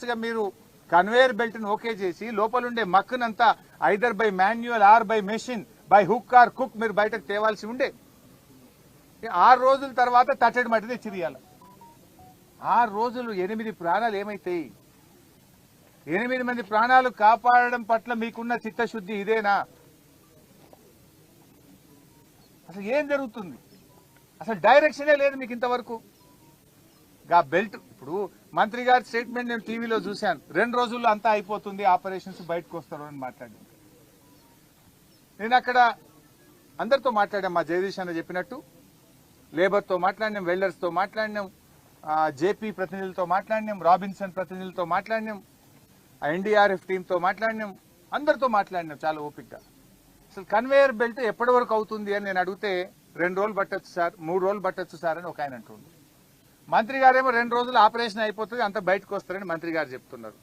మీరు conveyor belt ని okay చేసి లోపలుండే మక్కునంతా either by manual or by machine by hook or కుక్ మీరు బయటకు తేవాల్సి ఉండే 6 రోజుల తర్వాత తట్టడి మట్టి తెచ్చి తీయాలి. 6 రోజులు 8 ప్రాణాలు ఏమైతాయి? 8 మంది ప్రాణాలు కాపాడడం పట్ల మీకున్న చిత్తశుద్ధి ఇదేనా? అసలు ఏం జరుగుతుంది? అసలు డైరెక్షనే లేదు మీకు ఇంతవరకు. గా బెల్ట్ ఇప్పుడు మంత్రి గారి స్టేట్మెంట్ నేను టీవీలో చూశాను. 2 రోజుల్లో అంతా అయిపోతుంది, ఆపరేషన్స్ బయటకు వస్తారు అని మాట్లాడాను. నేను అక్కడ అందరితో మాట్లాడాం. మా జగదీష్ అన్న చెప్పినట్టు లేబర్తో మాట్లాడినాం, వెల్డర్స్తో మాట్లాడినాం, జేపీ ప్రతినిధులతో మాట్లాడినాం, రాబిన్సన్ ప్రతినిధులతో మాట్లాడినాం, ఎన్డీఆర్ఎఫ్ టీంతో మాట్లాడినాం, అందరితో మాట్లాడినాం చాలా ఓపికగా. అసలు కన్వేయర్ బెల్ట్ ఎప్పటి వరకు అవుతుంది అని నేను అడిగితే 2 రోజులు పట్టొచ్చు సార్, 3 రోజులు పట్టొచ్చు సార్ అని ఒక ఆయన అంటుండ్రు. మంత్రి గారేమో 2 రోజులు ఆపరేషన్ అయిపోతుంది, అంత బయటకు వస్తారని మంత్రి గారు చెప్తున్నారు.